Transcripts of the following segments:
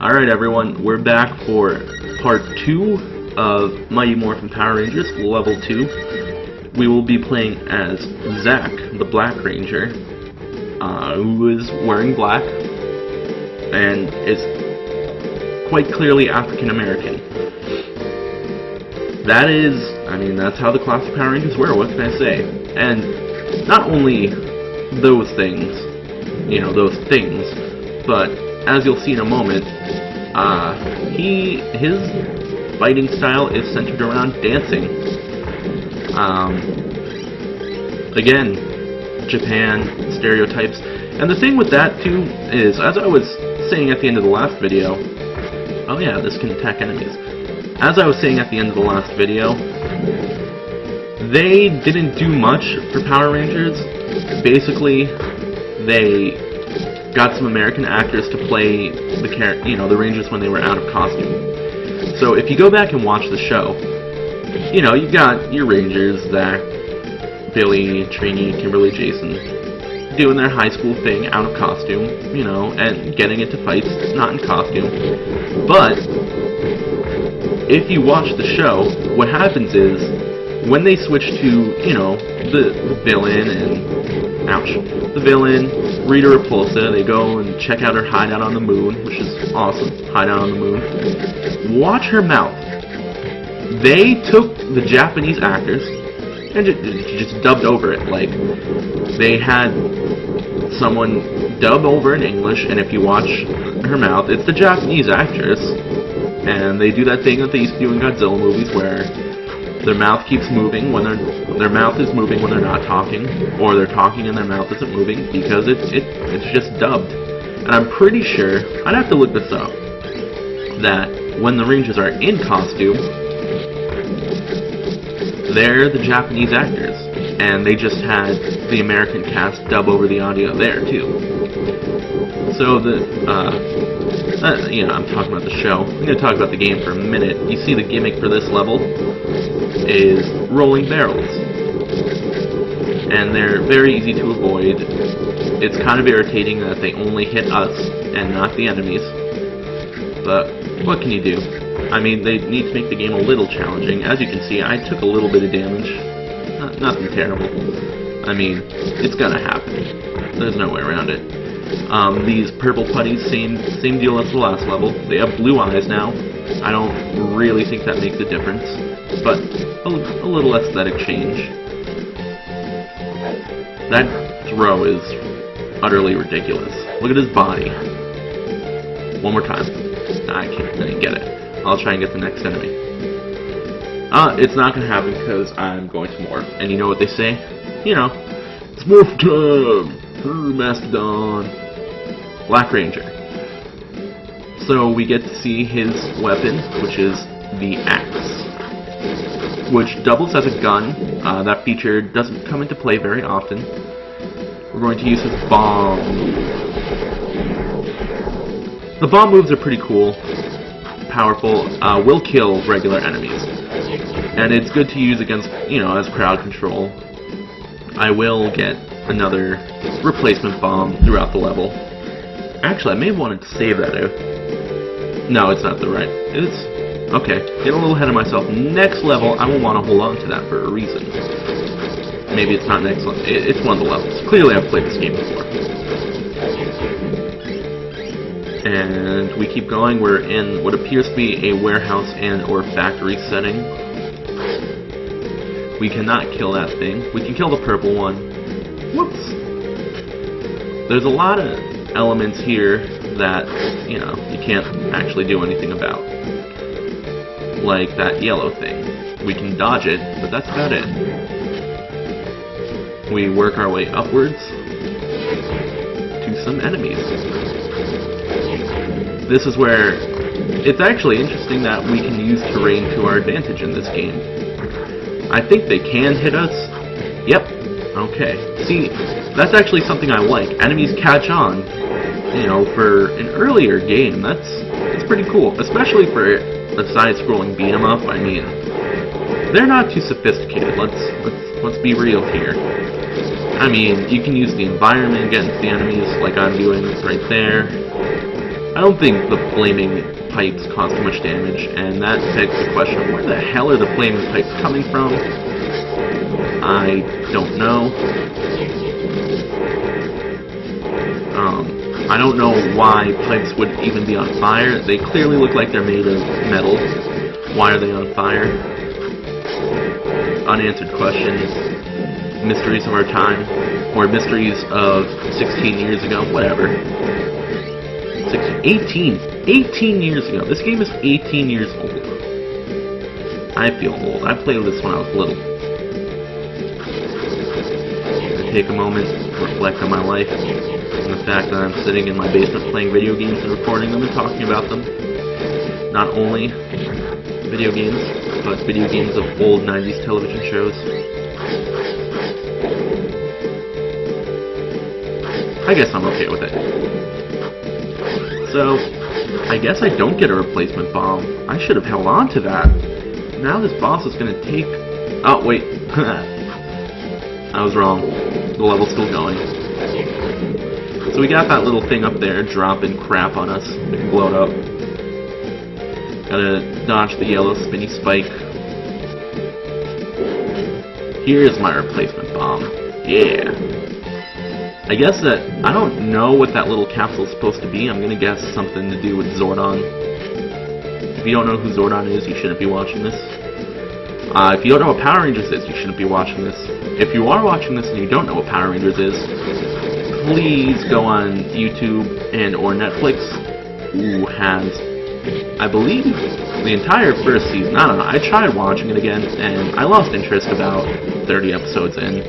Alright everyone, we're back for part 2 of Mighty Morphin Power Rangers, level 2. We will be playing as Zack, the Black Ranger, who is wearing black, and is quite clearly African American. That is, that's how the classic Power Rangers were, what can I say? And not only those things, but as you'll see in a moment, his fighting style is centered around dancing. Again, Japan, stereotypes. And the thing with that, too, is, as I was saying at the end of the last video, oh yeah, this can attack enemies. As I was saying at the end of the last video, they didn't do much for Power Rangers. Basically, they got some American actors to play the Rangers when they were out of costume. So if you go back and watch the show, you got your Rangers, Zack, Billy, Trini, Kimberly, Jason, doing their high school thing out of costume, and getting into fights not in costume. But if you watch the show, what happens is, when they switch to, the villain and, the villain, Rita Repulsa, they go and check out her hideout on the moon, which is awesome, hideout on the moon. Watch her mouth. They took the Japanese actors and just dubbed over it. Like, they had someone dub over in English, and if you watch her mouth, it's the Japanese actress, and they do that thing that they used to do in Godzilla movies where their mouth keeps moving when their mouth is moving when they're not talking, or they're talking and their mouth isn't moving because it's just dubbed. And I'm pretty sure, I'd have to look this up, that when the Rangers are in costume, they're the Japanese actors, and they just had the American cast dub over the audio there too. So I'm talking about the show. I'm going to talk about the game for a minute. You see the gimmick for this level is rolling barrels. And they're very easy to avoid. It's kind of irritating that they only hit us and not the enemies. But what can you do? They need to make the game a little challenging. As you can see, I took a little bit of damage. Nothing terrible. It's gonna happen. There's no way around it. These purple putties, same deal as the last level. They have blue eyes now. I don't really think that makes a difference, but a little aesthetic change. That throw is utterly ridiculous. Look at his body. One more time. I didn't get it. I'll try and get the next enemy. It's not gonna happen because I'm going to morph. And you know what they say? It's morph time! Mastodon. Black Ranger. So we get to see his weapon, which is the axe, which doubles as a gun. That feature doesn't come into play very often. We're going to use his bomb. The bomb moves are pretty cool, powerful, will kill regular enemies, and it's good to use against, as crowd control. I will get another replacement bomb throughout the level. Actually, I may have wanted to save that out. No, it's not the right. It's okay. Get a little ahead of myself. Next level, I will want to hold on to that for a reason. Maybe it's not next level. It's one of the levels. Clearly, I've played this game before. And we keep going. We're in what appears to be a warehouse and/or factory setting. We cannot kill that thing. We can kill the purple one. Whoops. There's a lot of elements here that, you can't actually do anything about. Like that yellow thing. We can dodge it, but that's about it. We work our way upwards to some enemies. This is where it's actually interesting that we can use terrain to our advantage in this game. I think they can hit us. Yep. Okay. See, that's actually something I like. Enemies catch on. For an earlier game, that's pretty cool. Especially for a side-scrolling beat-em-up. They're not too sophisticated. Let's be real here. You can use the environment against the enemies, like I'm doing right there. I don't think the flaming pipes cause too much damage, and that begs the question of where the hell are the flaming pipes coming from? I don't know. I don't know why pipes would even be on fire. They clearly look like they're made of metal. Why are they on fire? Unanswered questions. Mysteries of our time. Or mysteries of 16 years ago. Whatever. 18 years ago. This game is 18 years old. I feel old. I played this when I was little. I take a moment to reflect on my life and the fact that I'm sitting in my basement playing video games and recording them and talking about them. Not only video games, but video games of old 90s television shows. I guess I'm okay with it. So, I guess I don't get a replacement bomb. I should have held on to that. Now this boss is gonna take... Oh, wait. I was wrong. The level's still going. So we got that little thing up there dropping crap on us. We can blow it up. Gotta dodge the yellow spinny spike. Here's my replacement bomb. Yeah. I guess that... I don't know what that little capsule is supposed to be. I'm gonna guess something to do with Zordon. If you don't know who Zordon is, you shouldn't be watching this. If you don't know what Power Rangers is, you shouldn't be watching this. If you are watching this and you don't know what Power Rangers is, please go on YouTube and or Netflix, who has, I believe, the entire first season. I don't know. I tried watching it again, and I lost interest about 30 episodes in.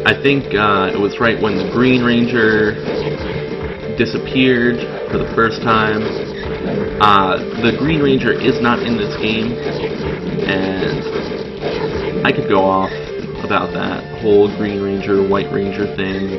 I think it was right when the Green Ranger disappeared for the first time. The Green Ranger is not in this game, and I could go off about that whole Green Ranger, White Ranger thing.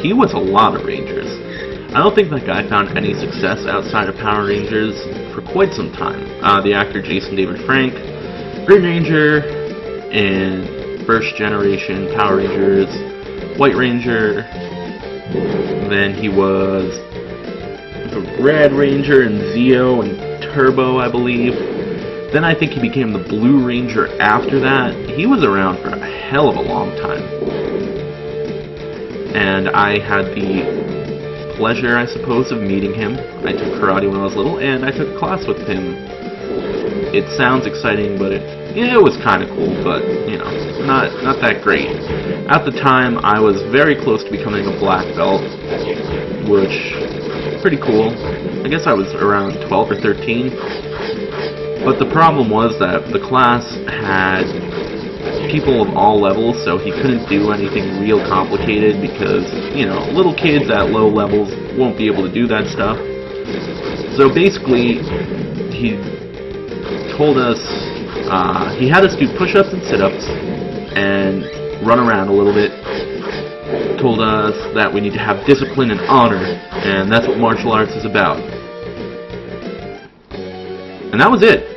He was a lot of Rangers. I don't think that guy found any success outside of Power Rangers for quite some time. The actor Jason David Frank, Green Ranger, and first generation Power Rangers, White Ranger, then he was the Red Ranger and Zeo and Turbo, I believe. Then I think he became the Blue Ranger after that. He was around for a hell of a long time. And I had the pleasure, I suppose, of meeting him. I took karate when I was little, and I took a class with him. It sounds exciting, but it was kind of cool, but, you know, not that great. At the time, I was very close to becoming a black belt, which, pretty cool. I guess I was around 12 or 13. But the problem was that the class had people of all levels, so he couldn't do anything real complicated because, you know, little kids at low levels won't be able to do that stuff. So basically, he told us, he had us do push-ups and sit-ups and run around a little bit. Told us that we need to have discipline and honor, and that's what martial arts is about. And that was it.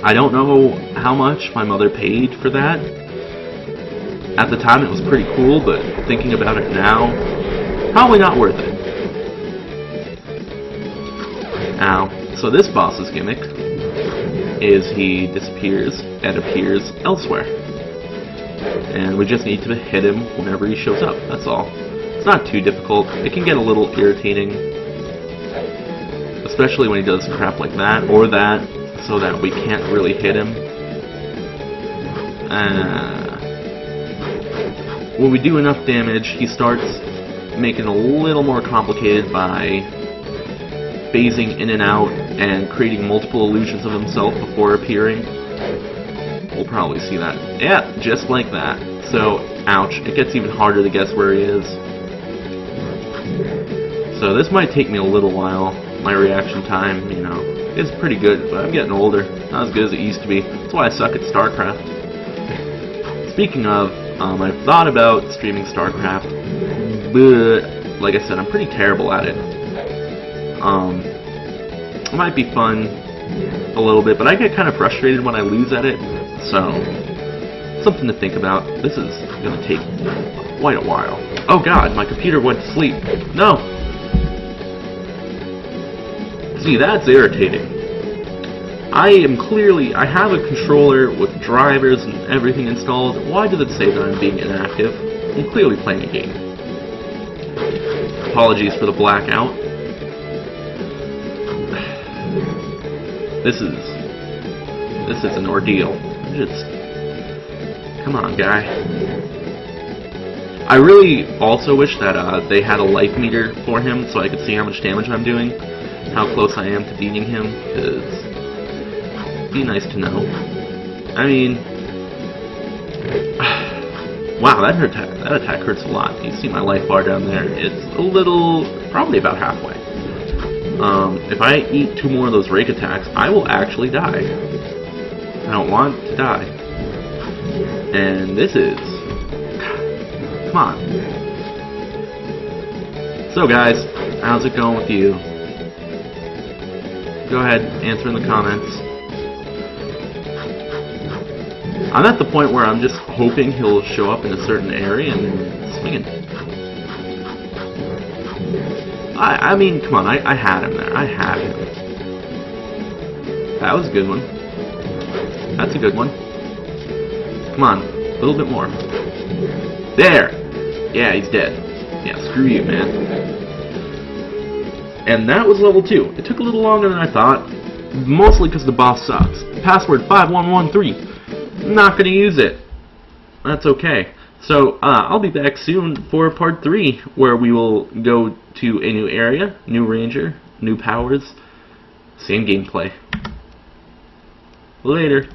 I don't know how much my mother paid for that. At the time it was pretty cool, but thinking about it now, probably not worth it. Now, so this boss's gimmick is he disappears and appears elsewhere. And we just need to hit him whenever he shows up, that's all. It's not too difficult. It can get a little irritating, especially when he does crap like that or that, so that we can't really hit him. When we do enough damage, he starts making it a little more complicated by phasing in and out and creating multiple illusions of himself before appearing. We'll probably see that. Yeah, just like that. So, ouch. It gets even harder to guess where he is. So this might take me a little while. My reaction time, you know, is pretty good, but I'm getting older. Not as good as it used to be. That's why I suck at StarCraft. Speaking of, I've thought about streaming StarCraft, but, like I said, I'm pretty terrible at it. It might be fun a little bit, but I get kind of frustrated when I lose at it, so something to think about. This is going to take quite a while. Oh god, my computer went to sleep. No! See, that's irritating. I have a controller with drivers and everything installed. Why does it say that I'm being inactive? I'm clearly playing a game. Apologies for the blackout. This is an ordeal. Just come on, guy. I really also wish that they had a life meter for him so I could see how much damage I'm doing, how close I am to beating him, because it'd be nice to know. I mean, wow, that attack hurts a lot. You see my life bar down there? It's a little, probably about halfway. If I eat 2 more of those rake attacks, I will actually die. I don't want to die. And this is... Come on. So guys, how's it going with you? Go ahead, answer in the comments. I'm at the point where I'm just hoping he'll show up in a certain area and swinging. I mean, come on, I had him there. I had him. That was a good one. That's a good one. Come on, a little bit more. There! Yeah, he's dead. Yeah, screw you, man. And that was level 2. It took a little longer than I thought, mostly because the boss sucks. Password 5113. Not gonna use it. That's okay. So, I'll be back soon for part 3, where we will go to a new area, new ranger, new powers, same gameplay. Later.